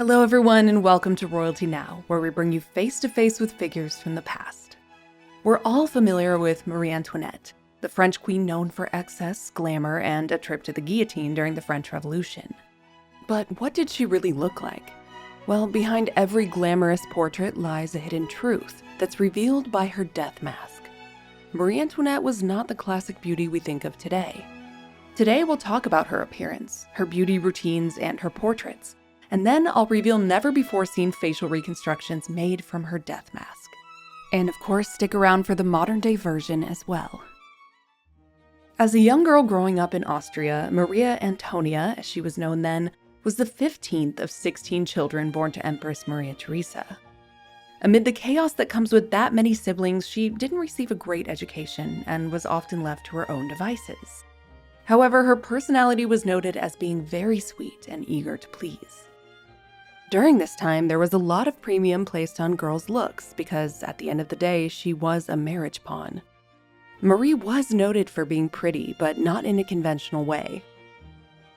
Hello everyone and welcome to Royalty Now, where we bring you face to face with figures from the past. We're all familiar with Marie Antoinette, the French queen known for excess, glamour, and a trip to the guillotine during the French Revolution. But what did she really look like? Well, behind every glamorous portrait lies a hidden truth that's revealed by her death mask. Marie Antoinette was not the classic beauty we think of today. Today we'll talk about her appearance, her beauty routines, and her portraits. And then I'll reveal never-before-seen facial reconstructions made from her death mask. And of course, stick around for the modern-day version as well. As a young girl growing up in Austria, Maria Antonia, as she was known then, was the 15th of 16 children born to Empress Maria Theresa. Amid the chaos that comes with that many siblings, she didn't receive a great education and was often left to her own devices. However, her personality was noted as being very sweet and eager to please. During this time, there was a lot of premium placed on girls' looks because, at the end of the day, she was a marriage pawn. Marie was noted for being pretty, but not in a conventional way.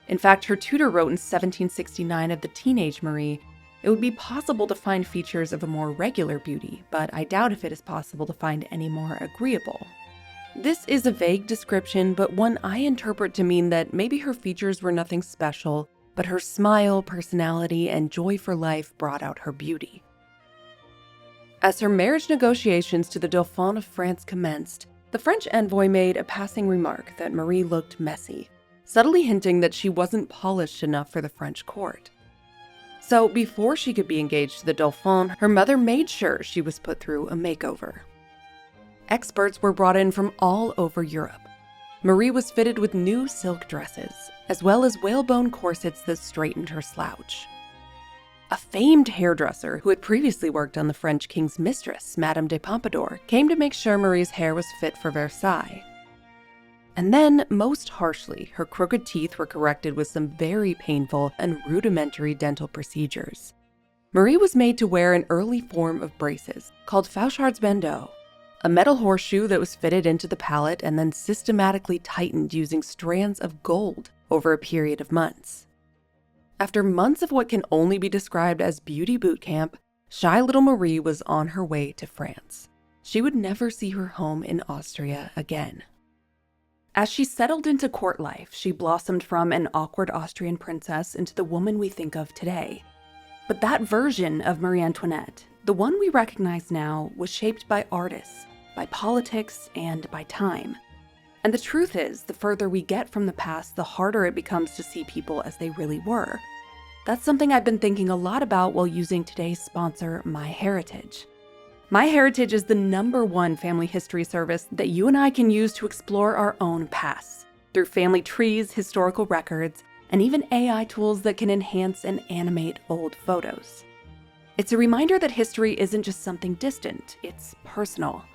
In fact, her tutor wrote in 1769 of the teenage Marie, "It would be possible to find features of a more regular beauty, but I doubt if it is possible to find any more agreeable." This is a vague description, but one I interpret to mean that maybe her features were nothing special, but her smile, personality, and joy for life brought out her beauty. As her marriage negotiations to the Dauphin of France commenced, the French Envoy made a passing remark that Marie looked messy, subtly hinting that she wasn't polished enough for the French court. So before she could be engaged to the Dauphin, her mother made sure she was put through a makeover. Experts were brought in from all over Europe. Marie was fitted with new silk dresses, as well as whalebone corsets that straightened her slouch. A famed hairdresser who had previously worked on the French king's mistress, Madame de Pompadour, came to make sure Marie's hair was fit for Versailles. And then, most harshly, her crooked teeth were corrected with some very painful and rudimentary dental procedures. Marie was made to wear an early form of braces, called Fauchard's bandeau, a metal horseshoe that was fitted into the palate and then systematically tightened using strands of gold over a period of months. After months of what can only be described as beauty boot camp, shy little Marie was on her way to France. She would never see her home in Austria again. As she settled into court life, she blossomed from an awkward Austrian princess into the woman we think of today. But that version of Marie Antoinette, the one we recognize now, was shaped by artists, by politics, and by time. And the truth is, the further we get from the past, the harder it becomes to see people as they really were. That's something I've been thinking a lot about while using today's sponsor, MyHeritage. MyHeritage is the #1 family history service that you and I can use to explore our own pasts, through family trees, historical records, and even AI tools that can enhance and animate old photos. It's a reminder that history isn't just something distant, it's personal.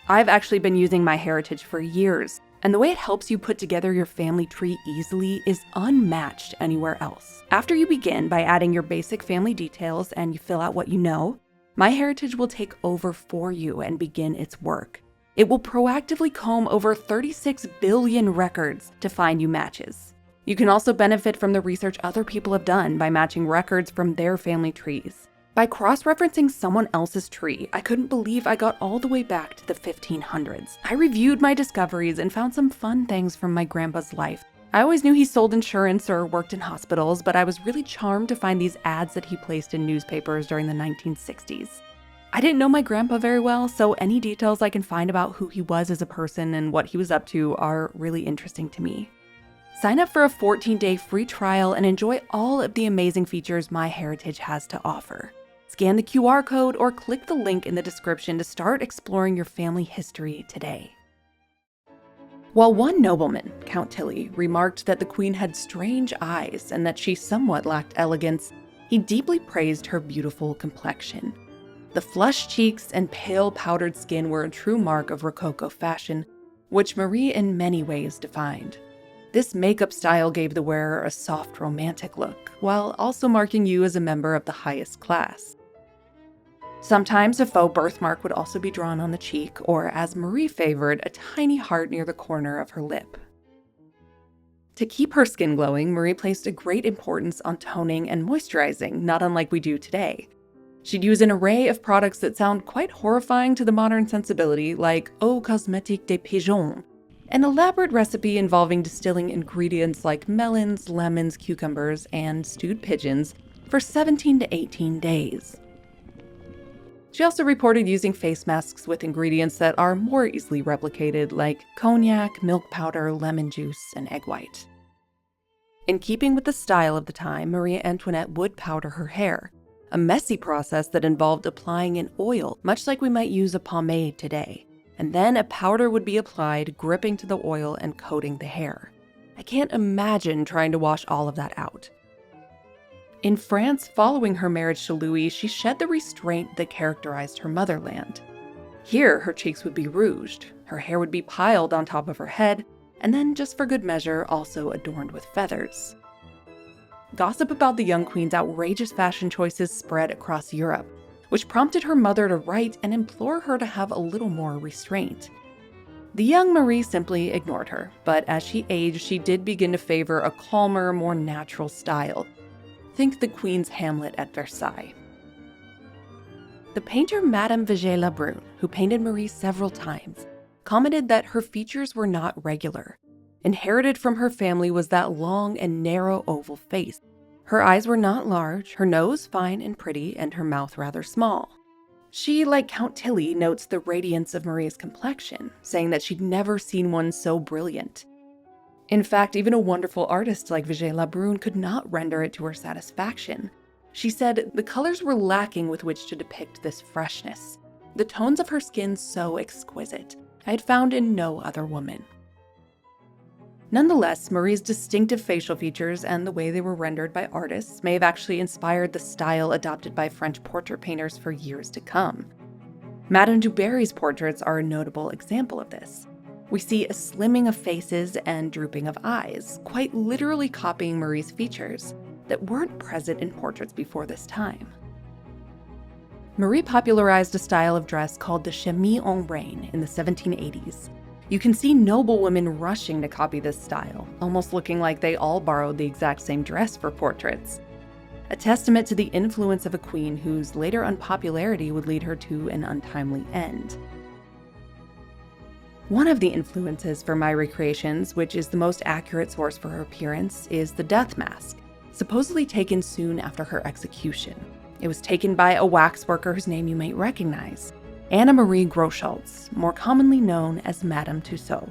I've actually been using MyHeritage for years, and the way it helps you put together your family tree easily is unmatched anywhere else. After you begin by adding your basic family details and you fill out what you know, MyHeritage will take over for you and begin its work. It will proactively comb over 36 billion records to find you matches. You can also benefit from the research other people have done by matching records from their family trees. By cross-referencing someone else's tree, I couldn't believe I got all the way back to the 1500s. I reviewed my discoveries and found some fun things from my grandpa's life. I always knew he sold insurance or worked in hospitals, but I was really charmed to find these ads that he placed in newspapers during the 1960s. I didn't know my grandpa very well, so any details I can find about who he was as a person and what he was up to are really interesting to me. Sign up for a 14-day free trial and enjoy all of the amazing features MyHeritage has to offer. Scan the QR code or click the link in the description to start exploring your family history today. While one nobleman, Count Tilly, remarked that the queen had strange eyes and that she somewhat lacked elegance, he deeply praised her beautiful complexion. The flushed cheeks and pale powdered skin were a true mark of Rococo fashion, which Marie in many ways defined. This makeup style gave the wearer a soft, romantic look, while also marking you as a member of the highest class. Sometimes a faux birthmark would also be drawn on the cheek, or as Marie favored, a tiny heart near the corner of her lip. To keep her skin glowing, Marie placed a great importance on toning and moisturizing, not unlike we do today. She'd use an array of products that sound quite horrifying to the modern sensibility, like Eau Cosmétique des Pigeons, an elaborate recipe involving distilling ingredients like melons, lemons, cucumbers, and stewed pigeons for 17 to 18 days. She also reported using face masks with ingredients that are more easily replicated, like cognac, milk powder, lemon juice, and egg white. In keeping with the style of the time, Marie Antoinette would powder her hair, a messy process that involved applying an oil, much like we might use a pomade today. And then a powder would be applied, gripping to the oil and coating the hair. I can't imagine trying to wash all of that out. In France, following her marriage to Louis, she shed the restraint that characterized her motherland. Here, her cheeks would be rouged, her hair would be piled on top of her head, and then, just for good measure, also adorned with feathers. Gossip about the young queen's outrageous fashion choices spread across Europe, which prompted her mother to write and implore her to have a little more restraint. The young Marie simply ignored her, but as she aged, she did begin to favor a calmer, more natural style. Think the Queen's Hamlet at Versailles. The painter Madame Vigée-Lebrun, who painted Marie several times, commented that her features were not regular. Inherited from her family was that long and narrow oval face. Her eyes were not large, her nose fine and pretty, and her mouth rather small. She, like Count Tilly, notes the radiance of Marie's complexion, saying that she'd never seen one so brilliant. In fact, even a wonderful artist like Vigée-Lebrun could not render it to her satisfaction. She said the colors were lacking with which to depict this freshness. The tones of her skin so exquisite, I had found in no other woman. Nonetheless, Marie's distinctive facial features and the way they were rendered by artists may have actually inspired the style adopted by French portrait painters for years to come. Madame du Barry's portraits are a notable example of this. We see a slimming of faces and drooping of eyes, quite literally copying Marie's features that weren't present in portraits before this time. Marie popularized a style of dress called the chemise en reine in the 1780s. You can see noble women rushing to copy this style, almost looking like they all borrowed the exact same dress for portraits. A testament to the influence of a queen whose later unpopularity would lead her to an untimely end. One of the influences for my recreations, which is the most accurate source for her appearance, is the death mask, supposedly taken soon after her execution. It was taken by a waxworker whose name you might recognize, Anna Marie Groscholz, more commonly known as Madame Tussaud.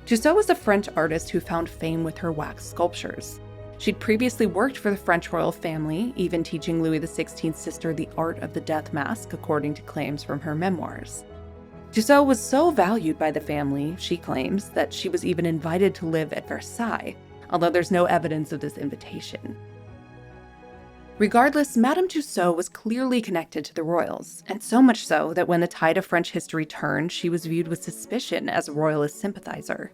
Tussaud was a French artist who found fame with her wax sculptures. She'd previously worked for the French royal family, even teaching Louis XVI's sister the art of the death mask, according to claims from her memoirs. Tussaud was so valued by the family, she claims, that she was even invited to live at Versailles, although there's no evidence of this invitation. Regardless, Madame Tussaud was clearly connected to the royals, and so much so that when the tide of French history turned, she was viewed with suspicion as a royalist sympathizer.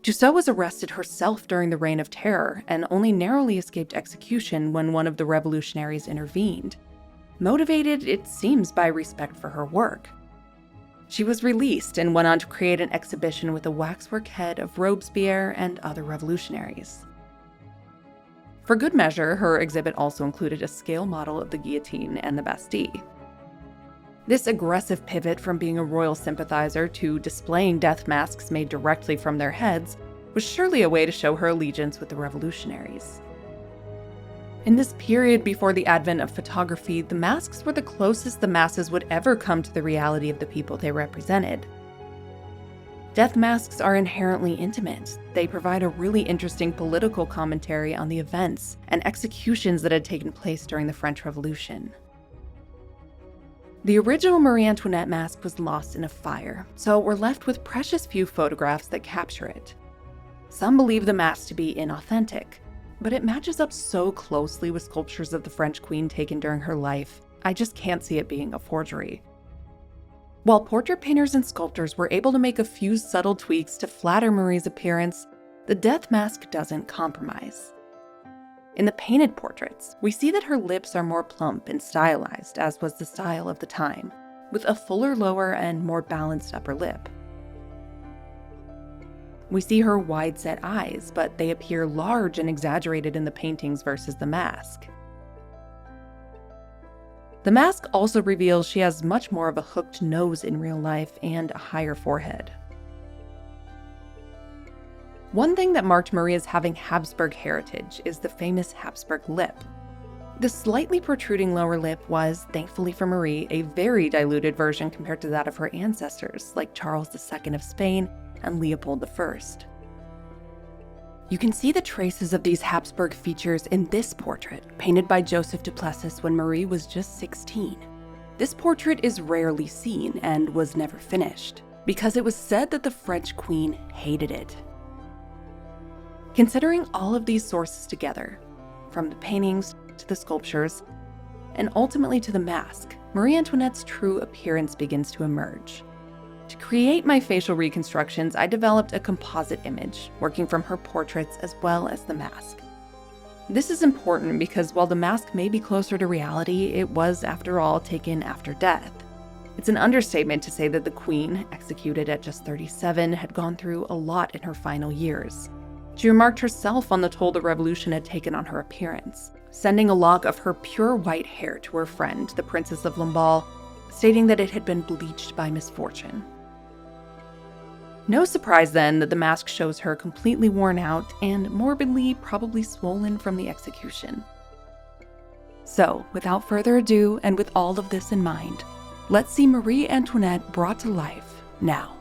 Tussaud was arrested herself during the Reign of Terror and only narrowly escaped execution when one of the revolutionaries intervened, motivated, it seems, by respect for her work. She was released and went on to create an exhibition with a waxwork head of Robespierre and other revolutionaries. For good measure, her exhibit also included a scale model of the guillotine and the Bastille. This aggressive pivot from being a royal sympathizer to displaying death masks made directly from their heads was surely a way to show her allegiance with the revolutionaries. In this period before the advent of photography, the masks were the closest the masses would ever come to the reality of the people they represented. Death masks are inherently intimate. They provide a really interesting political commentary on the events and executions that had taken place during the French Revolution. The original Marie Antoinette mask was lost in a fire, so we're left with precious few photographs that capture it. Some believe the mask to be inauthentic, but it matches up so closely with sculptures of the French queen taken during her life, I just can't see it being a forgery. While portrait painters and sculptors were able to make a few subtle tweaks to flatter Marie's appearance, the death mask doesn't compromise. In the painted portraits, we see that her lips are more plump and stylized, as was the style of the time, with a fuller lower and more balanced upper lip. We see her wide-set eyes, but they appear large and exaggerated in the paintings versus the mask. The mask also reveals she has much more of a hooked nose in real life and a higher forehead. One thing that marked Marie as having Habsburg heritage is the famous Habsburg lip. The slightly protruding lower lip was, thankfully for Marie, a very diluted version compared to that of her ancestors, like Charles II of Spain and Leopold I. You can see the traces of these Habsburg features in this portrait, painted by Joseph Duplessis when Marie was just 16. This portrait is rarely seen and was never finished, because it was said that the French queen hated it. Considering all of these sources together, from the paintings to the sculptures, and ultimately to the mask, Marie Antoinette's true appearance begins to emerge. To create my facial reconstructions, I developed a composite image, working from her portraits as well as the mask. This is important because while the mask may be closer to reality, it was, after all, taken after death. It's an understatement to say that the queen, executed at just 37, had gone through a lot in her final years. She remarked herself on the toll the revolution had taken on her appearance, sending a lock of her pure white hair to her friend, the Princess of Lamballe, stating that it had been bleached by misfortune. No surprise then that the mask shows her completely worn out and morbidly probably swollen from the execution. So, without further ado, and with all of this in mind, let's see Marie Antoinette brought to life now.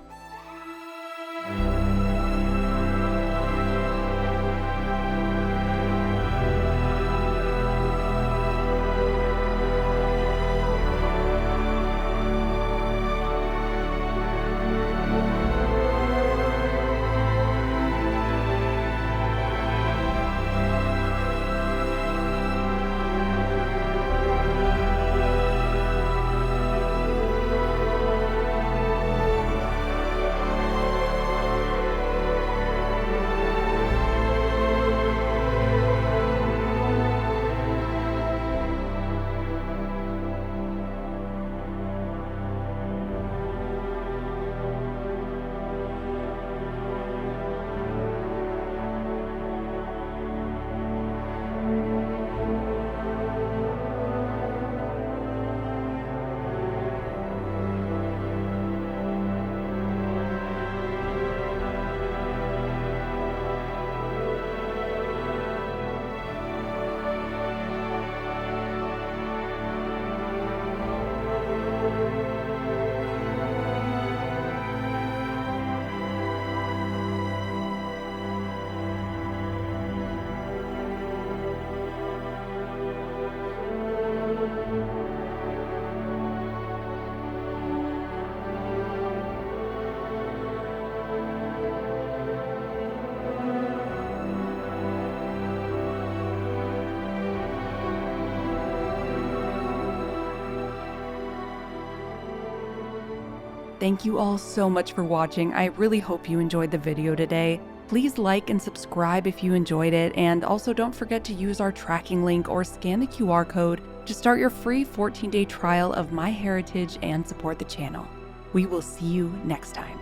Thank you all so much for watching. I really hope you enjoyed the video today. Please like and subscribe if you enjoyed it, and also don't forget to use our tracking link or scan the QR code to start your free 14-day trial of MyHeritage and support the channel. We will see you next time.